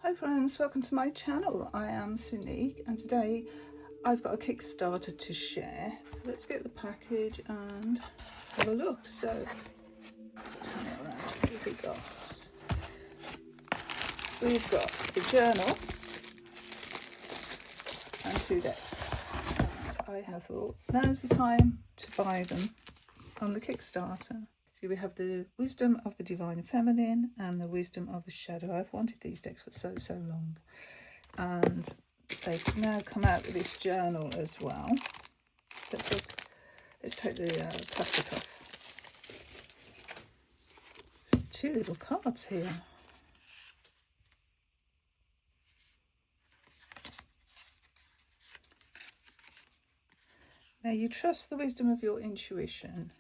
Hi friends, welcome to my channel. I am Sunique and today I've got a Kickstarter to share. Let's get the package and have a look. So, turn it around. What have we got? We've got the journal and 2 decks. And I have thought now's the time to buy them on the Kickstarter. So we have the Wisdom of the Divine Feminine and the Wisdom of the Shadow. I've wanted these decks for so long, and they've now come out with this journal as well. Let's take the plastic off. There's 2 little cards here. May you trust the wisdom of your intuition.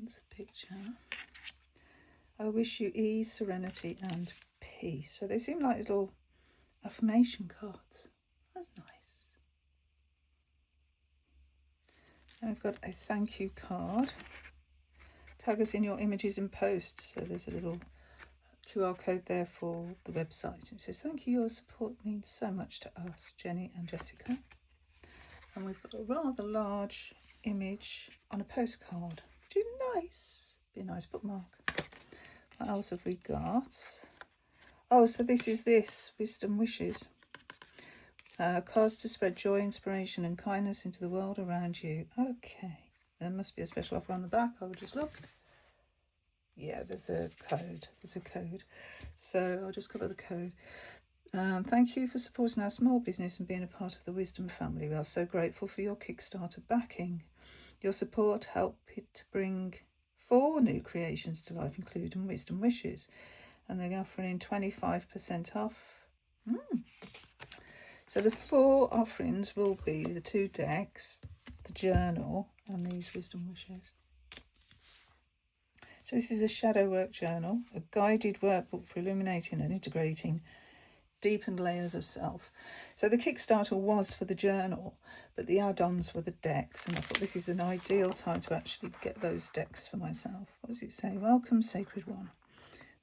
There's a picture. I wish you ease, serenity and peace. So they seem like little affirmation cards. That's nice. And I've got a thank you card. Tag us in your images and posts. So there's a little QR code there for the website. It says, thank you, your support means so much to us, Jenny and Jessica. And we've got a rather large image on a postcard. Which is nice. Be a nice bookmark. What else have we got? Oh, so this is Wisdom Wishes. Cards to spread joy, inspiration and kindness into the world around you. Okay. There must be a special offer on the back. I will just look. Yeah, there's a code. So I'll just cover the code. Thank you for supporting our small business and being a part of the Wisdom family. We are so grateful for your Kickstarter backing. Your support helped it to bring 4 new creations to life, including Wisdom Wishes. And they're offering 25% off. So the 4 offerings will be the 2 decks, the journal, and these Wisdom Wishes. So this is a shadow work journal, a guided workbook for illuminating and integrating deepened layers of self. So the Kickstarter was for the journal, but the add-ons were the decks, and I thought this is an ideal time to actually get those decks for myself. What does it say? Welcome, Sacred One.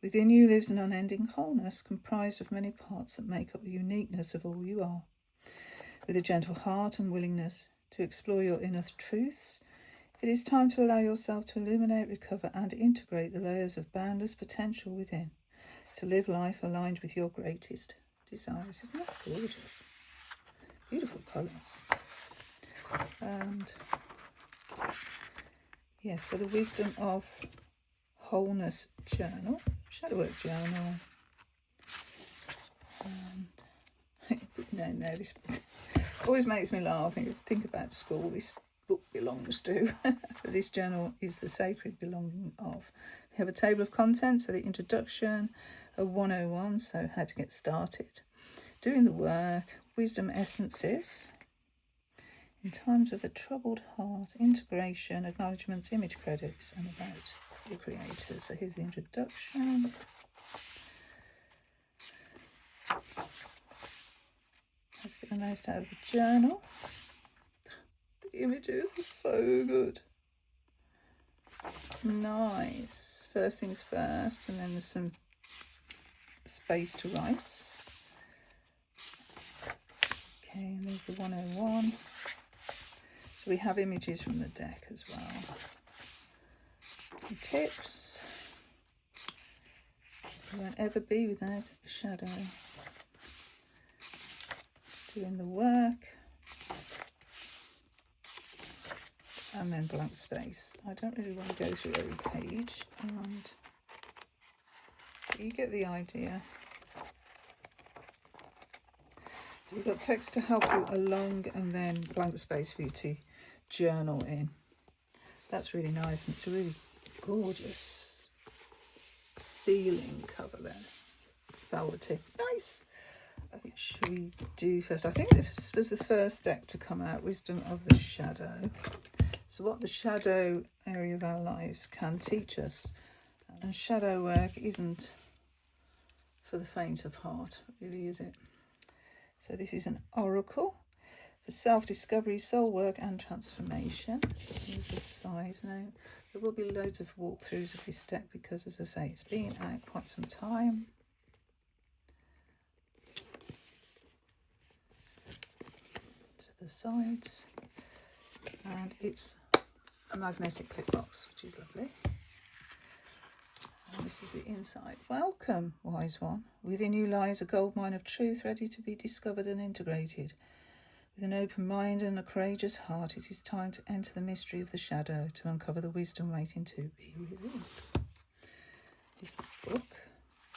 Within you lives an unending wholeness comprised of many parts that make up the uniqueness of all you are. With a gentle heart and willingness to explore your inner truths, it is time to allow yourself to illuminate, recover and integrate the layers of boundless potential within, to live life aligned with your greatest desires. Isn't that gorgeous? Beautiful colours. And yes, so the Wisdom of Wholeness journal, shadow work journal. No, this always makes me laugh. When you think about school, this book belongs to. This journal is the sacred belonging of. We have a table of contents, so the introduction, a 101, so how to get started, doing the work, wisdom essences, in times of a troubled heart, integration, acknowledgements, image credits, and about the creator. So here's the introduction. Let's get the most out of the journal. The images are so good. Nice. First things first, and then there's some space to write. Okay, and there's the 101. So we have images from the deck as well. Some tips. You won't ever be without a shadow. Doing the work. And then blank space. I don't really want to go through every page, and you get the idea. So we've got text to help you along, and then blank space for you to journal in. That's really nice, and it's a really gorgeous feeling cover there. Velvety. Nice. Okay, should we do first? I think this was the first deck to come out, Wisdom of the Shadow. So what the shadow area of our lives can teach us. And shadow work isn't for the faint of heart, really, is it? So this is an oracle for self-discovery, soul work and transformation. Here's the size. Now, there will be loads of walkthroughs of this deck because, as I say, it's been out quite some time. the sides, and it's a magnetic clip box, which is lovely. And this is the inside. Welcome, wise one. Within you lies a goldmine of truth ready to be discovered and integrated. With an open mind and a courageous heart, it is time to enter the mystery of the shadow, to uncover the wisdom waiting to be revealed. This is the book,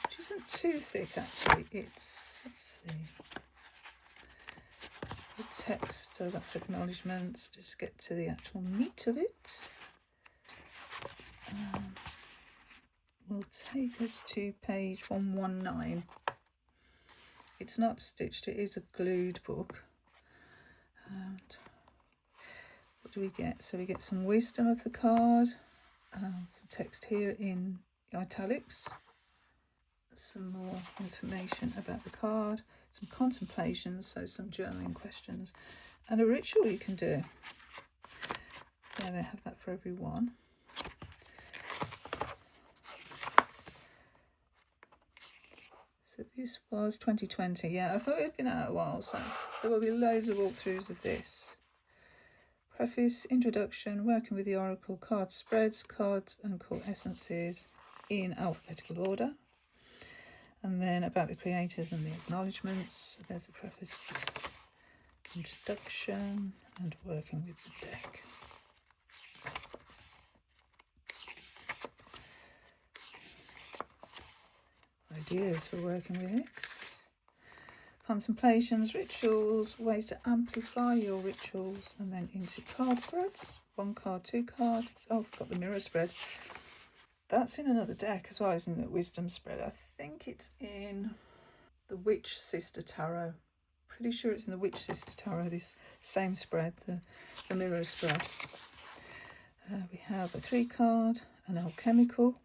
which isn't too thick actually. It's, let's see, the text, so that's acknowledgements. Just get to the actual meat of it. Will take us to page 119. It's not stitched, it is a glued book. And what do we get? So we get some wisdom of the card, some text here in italics, some more information about the card, some contemplations, so some journaling questions, and a ritual you can do. Yeah, they have that for everyone. So this was 2020. Yeah, I thought it had been out a while, so there will be loads of walkthroughs of this. Preface, introduction, working with the oracle, card spreads, cards and core essences in alphabetical order. And then about the creators and the acknowledgements. So there's the preface, introduction, and working with the deck. Ideas for working with it. Contemplations, rituals, ways to amplify your rituals, and then into card spreads. 1 card, 2 cards. Oh, I've got the mirror spread. That's in another deck as well, isn't it? Wisdom spread. I think it's in the Witch Sister Tarot. Pretty sure it's in the Witch Sister Tarot, this same spread, the mirror spread. We have a 3 card, an alchemical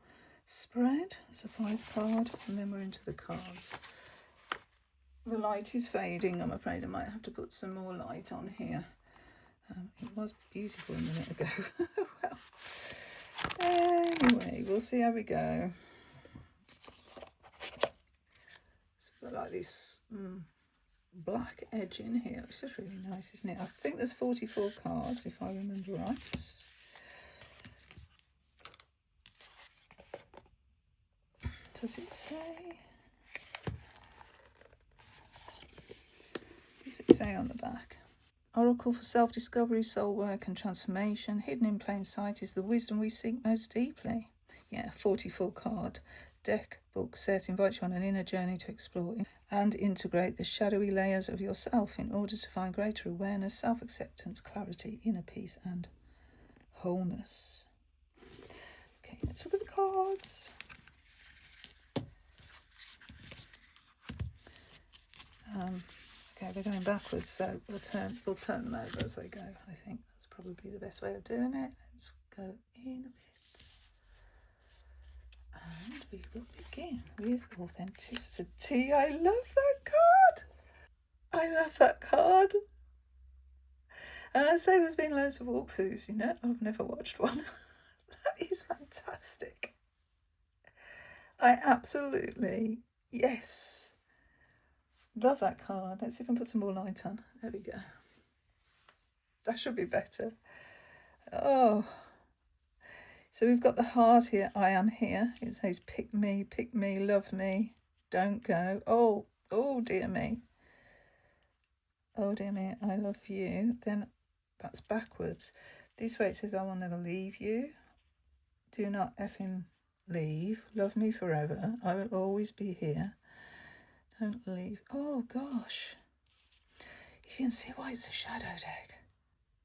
spread. It's a 5 card, and then we're into the cards. The light is fading. I'm afraid I might have to put some more light on here. It was beautiful a minute ago. Well, anyway, we'll see how we go. It's got like this black edge in here. It's just really nice, isn't it? I think there's 44 cards, if I remember right. Does it say? What does it say on the back? Oracle for self-discovery, soul work and transformation. Hidden in plain sight is the wisdom we seek most deeply. Yeah, 44 card deck book set invites you on an inner journey to explore and integrate the shadowy layers of yourself in order to find greater awareness, self-acceptance, clarity, inner peace and wholeness. Okay, let's look at the cards. Okay, they're going backwards, so we'll turn them over as they go. I think that's probably the best way of doing it. Let's go in a bit. And we will begin with authenticity. I love that card. I love that card. And I say there's been loads of walkthroughs, you know. I've never watched one. That is fantastic. I absolutely, yes. Love that card. Let's see if I can put some more light on. There we go. That should be better. Oh. So we've got the heart here. I am here. It says pick me, love me, don't go. Oh dear me. Oh dear me, I love you. Then that's backwards. This way it says I will never leave you. Do not effing leave. Love me forever. I will always be here. Don't leave. Oh gosh. You can see why it's a shadow deck.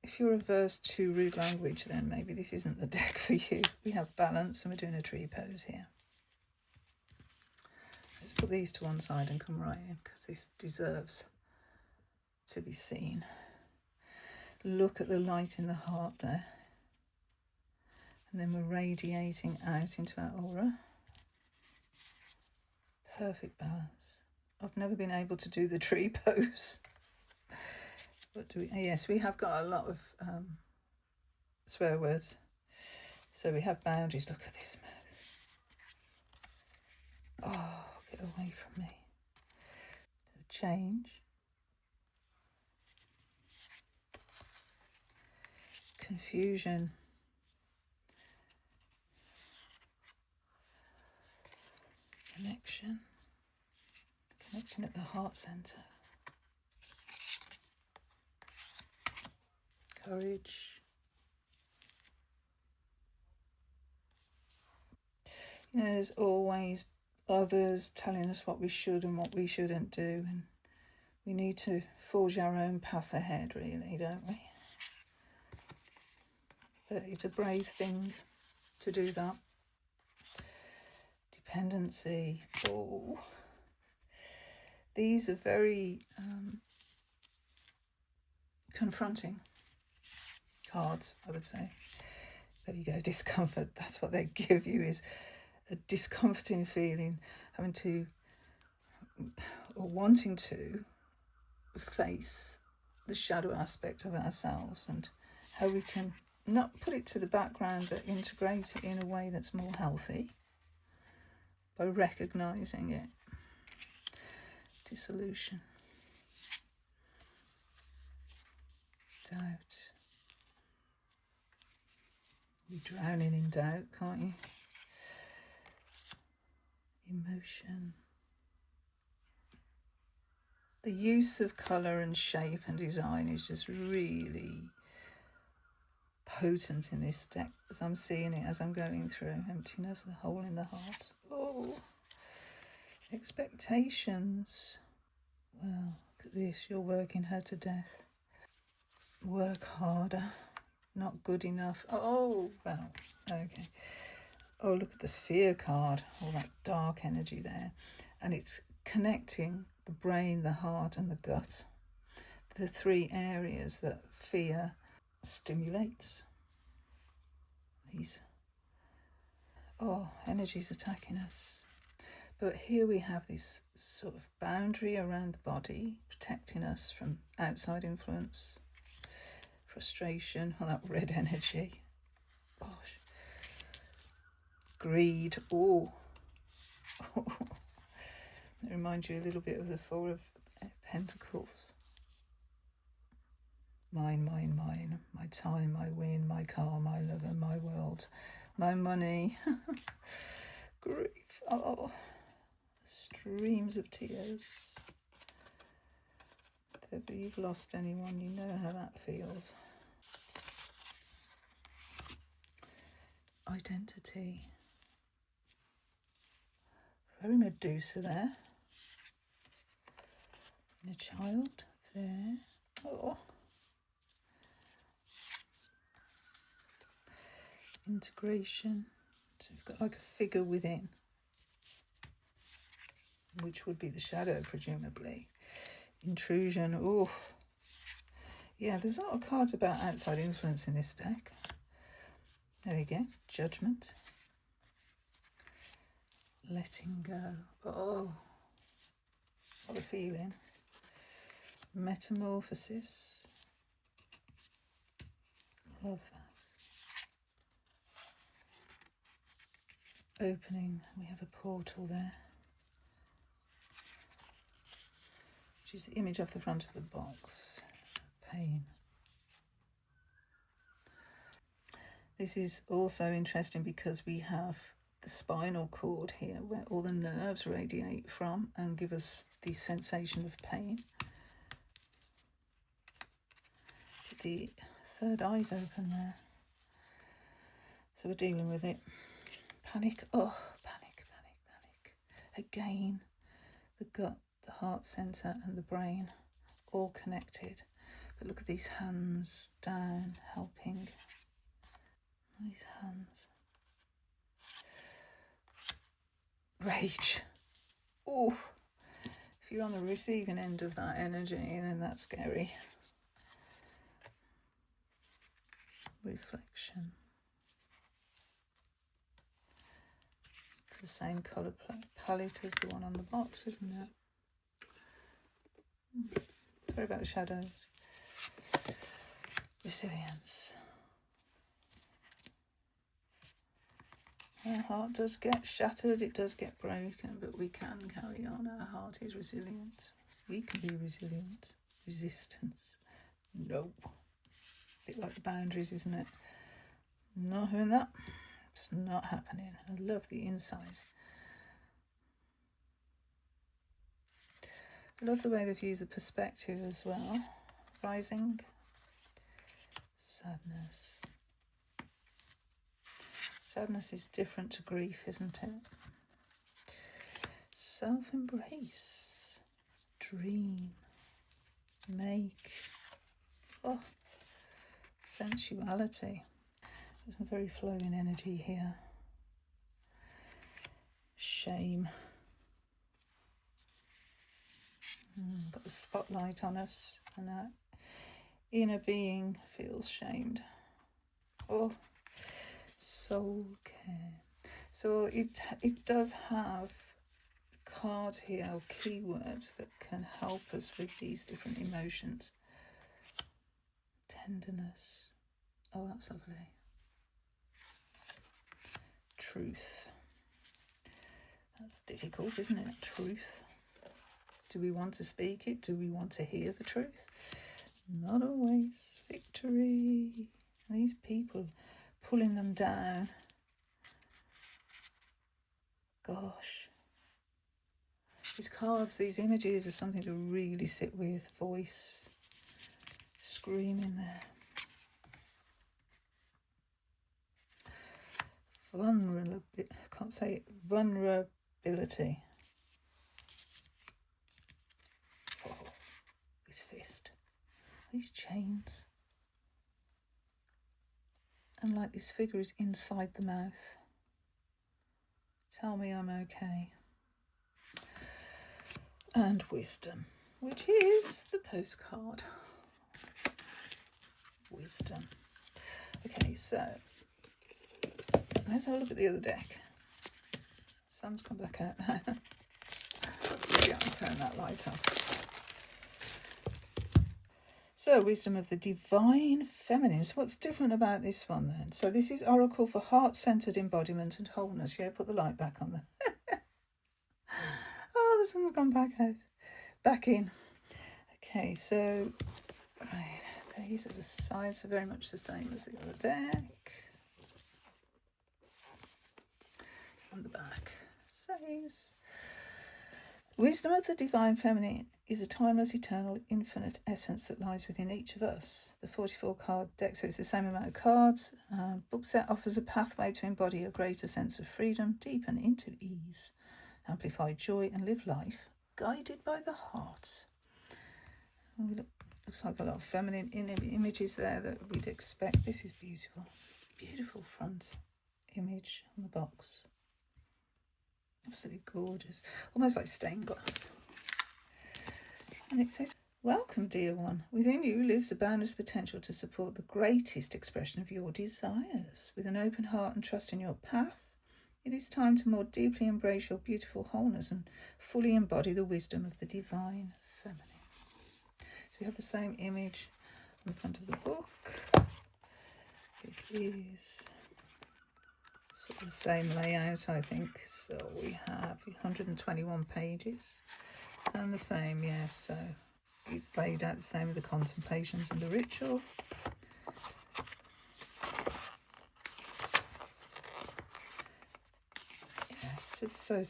If you're averse to rude language, then maybe this isn't the deck for you. We have balance and we're doing a tree pose here. Let's put these to one side and come right in because this deserves to be seen. Look at the light in the heart there. And then we're radiating out into our aura. Perfect balance. I've never been able to do the tree pose. What do we? Yes, we have got a lot of swear words. So we have boundaries. Look at this mouth. Oh, get away from me. So change. confusion. Connection. Connecting at the heart center. Courage. You know, there's always others telling us what we should and what we shouldn't do, and we need to forge our own path ahead, really, don't we? But it's a brave thing to do that. Dependency. Oh, these are very confronting cards, I would say. There you go, discomfort. That's what they give you, is a discomforting feeling, having to, or wanting to, face the shadow aspect of ourselves and how we can not put it to the background but integrate it in a way that's more healthy by recognizing it. Dissolution. Doubt. You're drowning in doubt, can't you? Emotion. The use of colour and shape and design is just really potent in this deck, as I'm seeing it, as I'm going through. Emptiness, the hole in the heart. Oh, expectations. Well, look at this, you're working her to death. Work harder, not good enough. Oh, well, okay. Oh, look at the fear card, all that dark energy there. And it's connecting the brain, the heart and the gut. The three areas that fear stimulates. These, energies attacking us. But here we have this sort of boundary around the body, protecting us from outside influence. Frustration, that red energy. Gosh. Greed. Oh. It reminds you a little bit of the Four of Pentacles. Mine, mine, mine. My time, my win, my car, my lover, my world, my money. Grief. Oh. Streams of tears. If ever you've lost anyone, you know how that feels. Identity. Very Medusa there. And a child there. Oh. Integration. So we've got like a figure within, which would be the shadow, presumably. Intrusion. Oh. Yeah, there's a lot of cards about outside influence in this deck. There we go. Judgment. Letting go. Oh, what a feeling. Metamorphosis. Love that. Opening. We have a portal there, which is the image off the front of the box. Pain. This is also interesting because we have the spinal cord here where all the nerves radiate from and give us the sensation of pain. The third eye's open there. So we're dealing with it. Panic. Oh, panic, panic, panic. Again, the gut, the heart centre and the brain all connected. But look at these hands down, helping. These hands. Rage. Oh, if you're on the receiving end of that energy, then that's scary. Reflection. It's the same colour palette as the one on the box, isn't it? Sorry about the shadows. Resilience. Our heart does get shattered, it does get broken, but we can carry on. Our heart is resilient. We can be resilient. Resistance. No. A bit like the boundaries, isn't it? Not having that. It's not happening. I love the inside. I love the way they've used the perspective as well. Rising. Sadness. Sadness is different to grief, isn't it? Self-embrace. Dream. Make. Oh, sensuality. There's some very flowing energy here. Shame. Got the spotlight on us, and our inner being feels shamed. Oh, soul care. So it does have cards here, or keywords that can help us with these different emotions. Tenderness. Oh, that's lovely. Truth. That's difficult, isn't it? Truth. Do we want to speak it? Do we want to hear the truth? Not always. Victory. These people pulling them down. Gosh. These cards, these images are something to really sit with. Voice. Screaming there. Vulnerability. I can't say it. Vulnerability. Oh, this fist. These chains. And like this figure is inside the mouth. Tell me I'm okay. And wisdom, which is the postcard. Wisdom. Okay, so let's have a look at the other deck. Sun's come back out now. Maybe I'll turn that light off. So, Wisdom of the Divine Feminine. So what's different about this one then? So this is Oracle for Heart-Centered Embodiment and Wholeness. Yeah, put the light back on there. Oh, the sun's gone back out. Back in. Okay, so, right, these are the sides, are very much the same as the other deck. On the back says, Wisdom of the Divine Feminine is a timeless, eternal, infinite essence that lies within each of us. The 44 card deck, so it's the same amount of cards. Book set offers a pathway to embody a greater sense of freedom, deepen into ease, amplify joy, and live life guided by the heart. Looks like a lot of feminine images there that we'd expect. This is beautiful. Beautiful front image on the box. Absolutely gorgeous. Almost like stained glass. And it says, welcome, dear one. Within you lives a boundless potential to support the greatest expression of your desires. With an open heart and trust in your path, it is time to more deeply embrace your beautiful wholeness and fully embody the wisdom of the divine feminine. So we have the same image on the front of the book. This is sort of the same layout, I think. So we have 121 pages. And the same, yes, so it's laid out the same with the contemplations and the ritual. Yes, it's so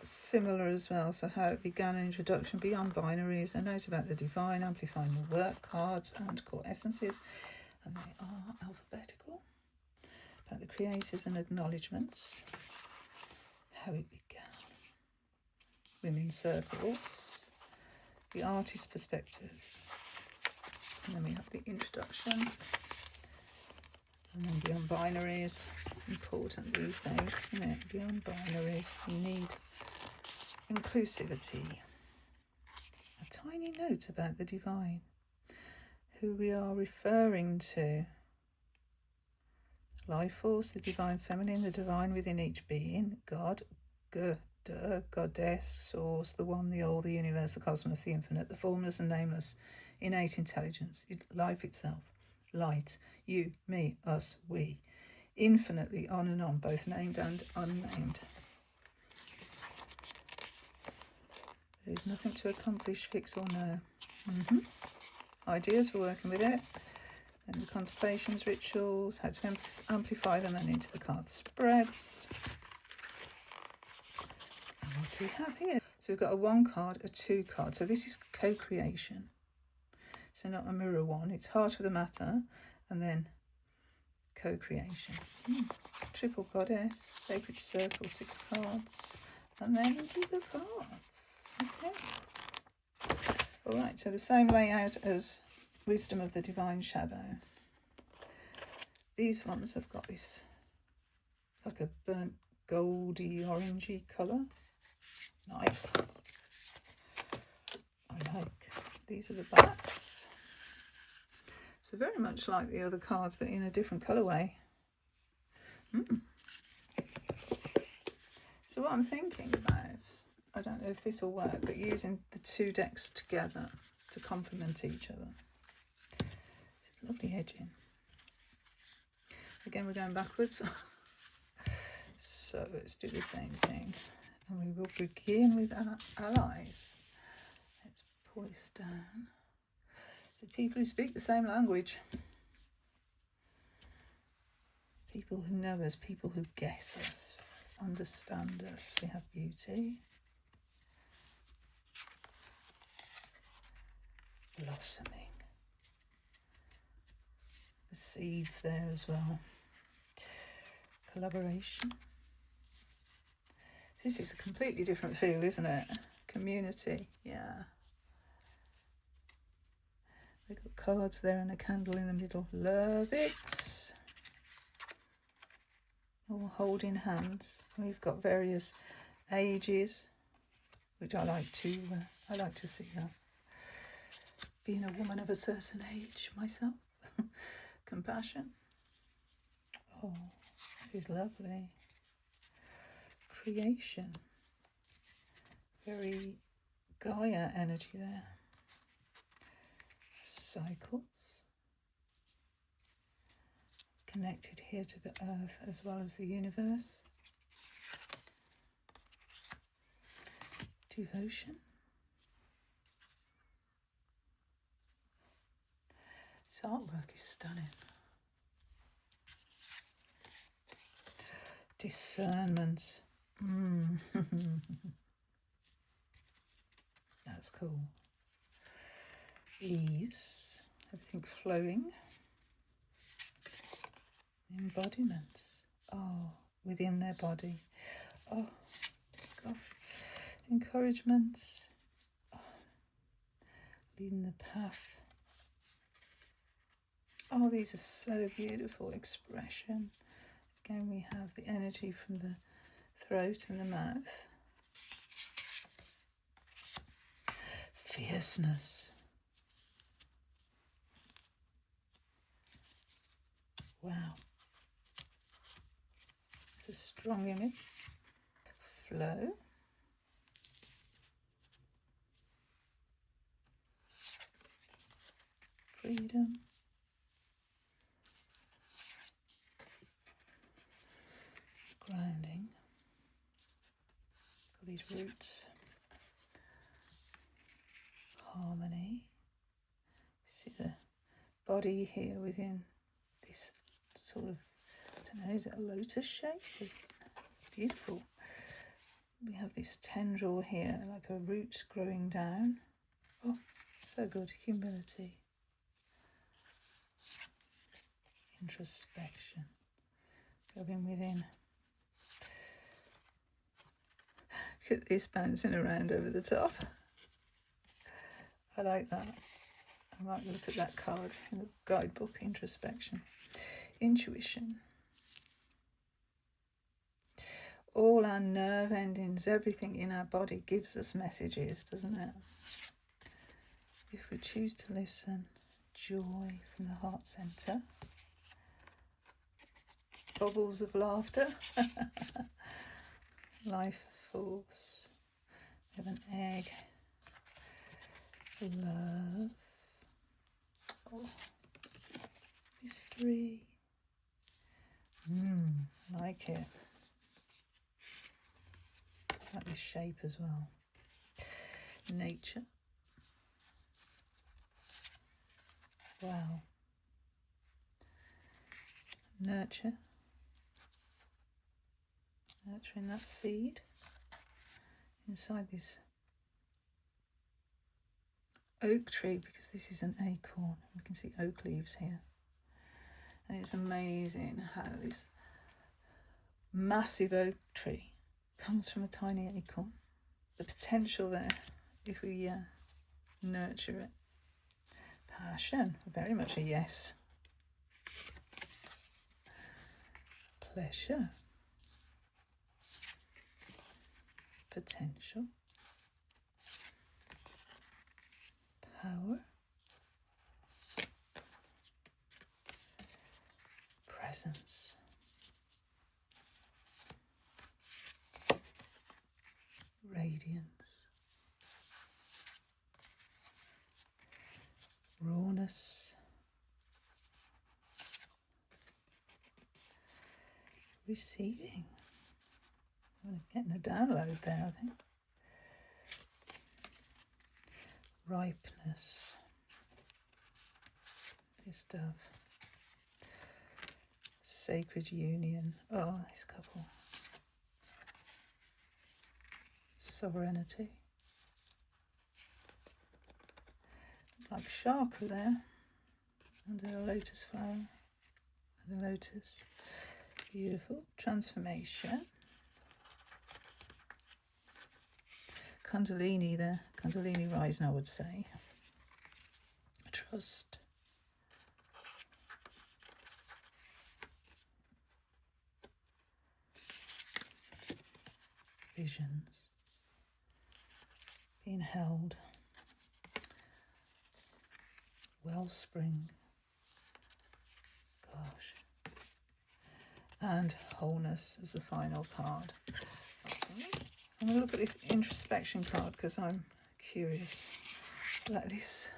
similar as well. So how it began, an introduction, beyond binaries, a note about the divine, amplifying the work cards and core essences. And they are alphabetical. About the creators and acknowledgements. How it began. Women's circles, the artist perspective, and then we have the introduction, and then beyond binaries. Important these days, isn't it? Beyond binaries, we need inclusivity. A tiny note about the divine, who we are referring to. Life force, the divine feminine, the divine within each being, God, goddess, source, the one, the all, the universe, the cosmos, the infinite, the formless and nameless, innate intelligence, life itself, light, you, me, us, we, infinitely on and on, both named and unnamed. There is nothing to accomplish, fix or know. Ideas for working with it. And the contemplations, rituals, how to amplify them and into the card spreads. And what do we have here? So we've got a 1 card, a 2 card. So this is co-creation. So not a mirror one. It's heart of the matter and then co-creation. Triple goddess, sacred circle, 6 cards. And then the cards. Okay. All right, so the same layout as Wisdom of the Divine Shadow. These ones have got this like a burnt goldy orangey colour. Nice. I like. These are the backs. So very much like the other cards, but in a different colourway. So what I'm thinking about, I don't know if this will work, but using the 2 decks together to complement each other. Lovely edging. Again, we're going backwards. So let's do the same thing. And we will begin with our allies. Let's pull this down. So people who speak the same language. People who know us, people who get us, understand us. We have beauty. Blossoming. The seeds there as well. Collaboration. This is a completely different feel, isn't it? Community, yeah. We've got cards there and a candle in the middle. Love it. All holding hands. We've got various ages, which I like to see that. Being a woman of a certain age myself. Compassion. Oh, this is lovely. Creation. Very Gaia energy there. Cycles. Connected here to the earth as well as the universe. Devotion. This artwork is stunning. Discernment. That's cool. Ease. Everything flowing. Embodiment. Oh, within their body. Oh, gosh. Encouragement. Oh, leading the path. Oh, these are so beautiful. Expression. Again, we have the energy from the throat and the mouth. Fierceness. Wow. It's a strong image. Flow. Freedom. Grounding. Got these roots. Harmony. See the body here within this sort of, I don't know, is it a lotus shape? It's beautiful. We have this tendril here, like a root growing down. Oh, so good. Humility. Introspection. Going within. Look at this bouncing around over the top. I like that. I might look at that card in the guidebook. Introspection. Intuition. All our nerve endings, everything in our body gives us messages, doesn't it? If we choose to listen, joy from the heart centre. Bubbles of laughter. Life force. We have an egg. Love. Oh. Mystery. Like it. Like this shape as well. Nature. Wow. nurturing that seed inside this oak tree, because this is an acorn. We can see oak leaves here. And it's amazing how this massive oak tree comes from a tiny acorn. The potential there, if we nurture it. Passion, very much a yes. Pleasure. Potential. Power. Presence. Radiance. Rawness. Receiving. I'm getting a download there, I think. Ripeness. This dove. Sacred union. Oh, this couple. Sovereignty. Like chakra there. Under a lotus flower. And a lotus. Beautiful. Transformation. Kundalini there. Kundalini rising, I would say. Trust. Visions. Being held. Wellspring. Gosh. And wholeness as the final card. I'm going to look at this introspection card because I'm curious about this.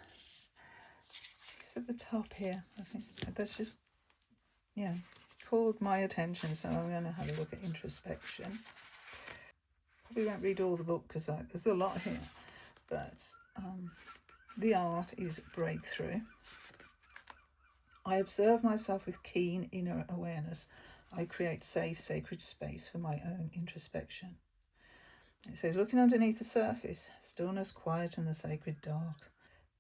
It's at the top here. I think that's just, called my attention. So I'm going to have a look at introspection. Probably won't read all the book because there's a lot here. But the art is breakthrough. I observe myself with keen inner awareness. I create safe, sacred space for my own introspection. It says, looking underneath the surface, stillness, quiet, and the sacred dark.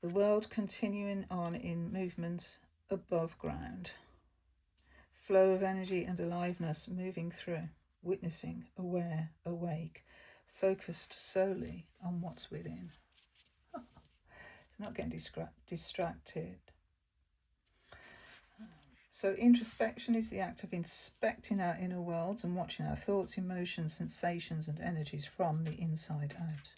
The world continuing on in movement above ground. Flow of energy and aliveness moving through, witnessing, aware, awake, focused solely on what's within. It's not getting distracted. So introspection is the act of inspecting our inner worlds and watching our thoughts, emotions, sensations and energies from the inside out.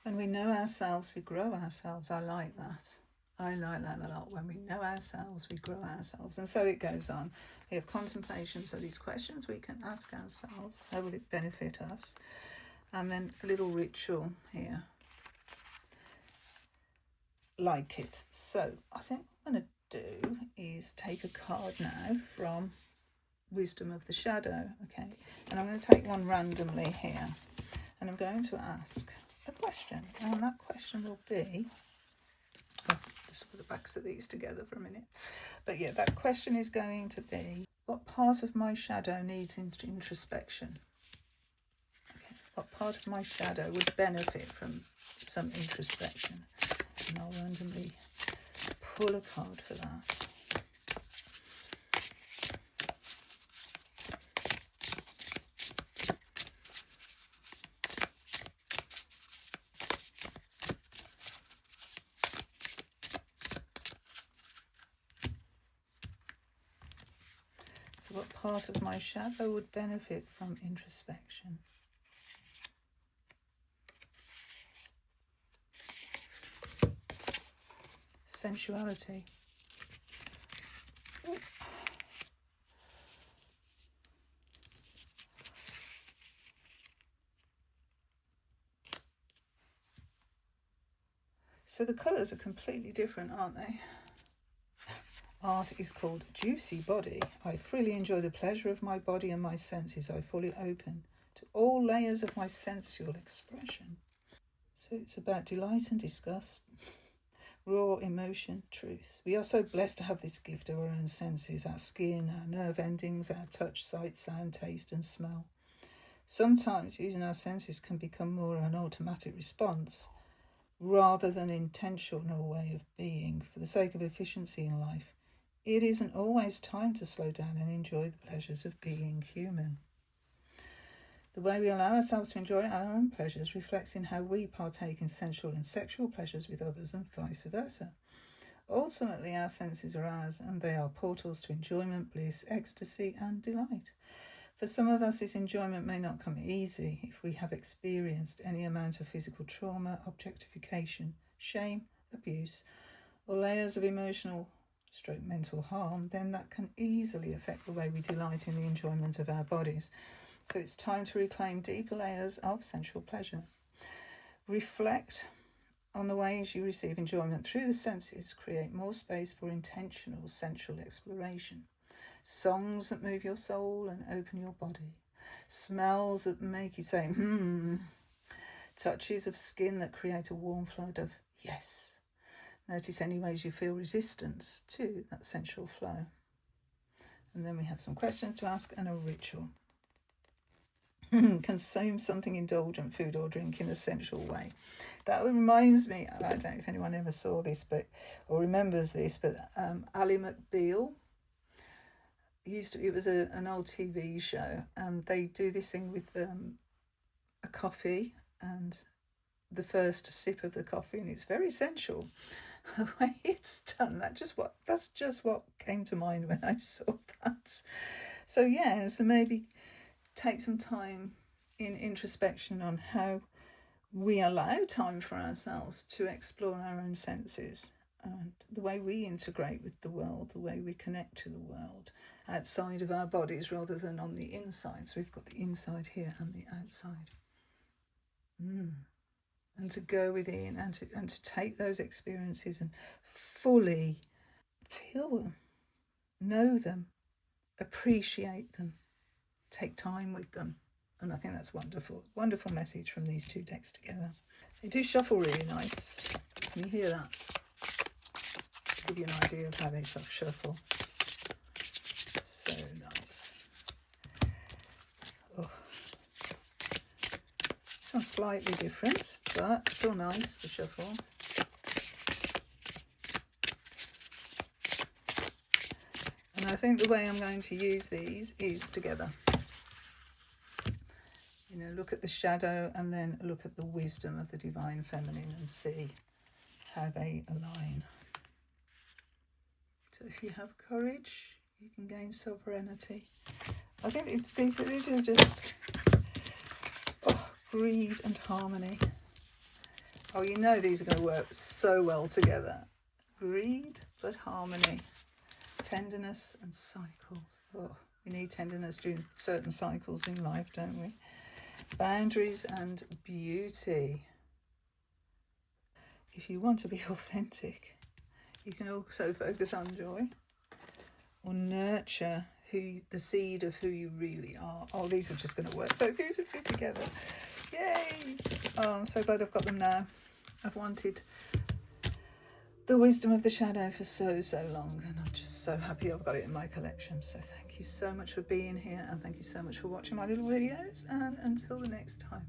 When we know ourselves, we grow ourselves. I like that. I like that a lot. When we know ourselves, we grow ourselves. And so it goes on. We have contemplations of these questions we can ask ourselves. How will it benefit us? And then a little ritual here. Like it. So I think what I'm going to do is take a card now from Wisdom of the Shadow, okay, and I'm going to take one randomly here, and I'm going to ask a question, and that question will be, just put the backs of these together for a minute, but yeah, that question is going to be, what part of my shadow needs introspection? Okay, what part of my shadow would benefit from some introspection? And I'll randomly pull a card for that. So what part of my shadow would benefit from introspection? Sensuality. So the colours are completely different, aren't they? Art is called Juicy Body. I freely enjoy the pleasure of my body and my senses. I fully open to all layers of my sensual expression. So it's about delight and disgust, raw emotion, truth. We are so blessed to have this gift of our own senses, our skin, our nerve endings, our touch, sight, sound, taste and smell. Sometimes using our senses can become more of an automatic response rather than an intentional way of being for the sake of efficiency in life. It isn't always time to slow down and enjoy the pleasures of being human. The way we allow ourselves to enjoy our own pleasures reflects in how we partake in sensual and sexual pleasures with others and vice versa. Ultimately, our senses are ours and they are portals to enjoyment, bliss, ecstasy and delight. For some of us, this enjoyment may not come easy if we have experienced any amount of physical trauma, objectification, shame, abuse, or layers of emotional mental harm, then that can easily affect the way we delight in the enjoyment of our bodies. So it's time to reclaim deeper layers of sensual pleasure. Reflect on the ways you receive enjoyment through the senses. Create more space for intentional sensual exploration. Songs that move your soul and open your body. Smells that make you say, Touches of skin that create a warm flood of yes. Notice any ways you feel resistance to that sensual flow. And then we have some questions to ask and a ritual. Consume something indulgent, food or drink in a sensual way. That reminds me, I don't know if anyone ever saw this or remembers this, but Ally McBeal it was an old TV show, and they do this thing with a coffee and the first sip of the coffee, and it's very sensual. The way it's done, that's just what came to mind when I saw that. So maybe take some time in introspection on how we allow time for ourselves to explore our own senses and the way we integrate with the world, the way we connect to the world outside of our bodies rather than on the inside. So we've got the inside here and the outside. And to go within and to take those experiences and fully feel them, know them, appreciate them, take time with them. And I think that's wonderful. Wonderful message from these two decks together. They do shuffle really nice. Can you hear that? Give you an idea of how they shuffle. So nice. Oh. This one's slightly different, but still nice to shuffle. And I think the way I'm going to use these is together. Look at the shadow and then look at the wisdom of the divine feminine and see how they align. So if you have courage, you can gain sovereignty. I think these are just greed and harmony. Oh, these are going to work so well together. Greed but harmony. Tenderness and cycles. Oh, we need tenderness during certain cycles in life, don't we? Boundaries and beauty. If you want to be authentic, you can also focus on joy or nurture the seed of who you really are. Oh, these are just going to work so beautifully together. Yay! Oh, I'm so glad I've got them now. I've wanted the wisdom of the shadow for so long, and I'm just so happy I've got it in my collection. So thank you so much for being here, and thank you so much for watching my little videos, and until the next time.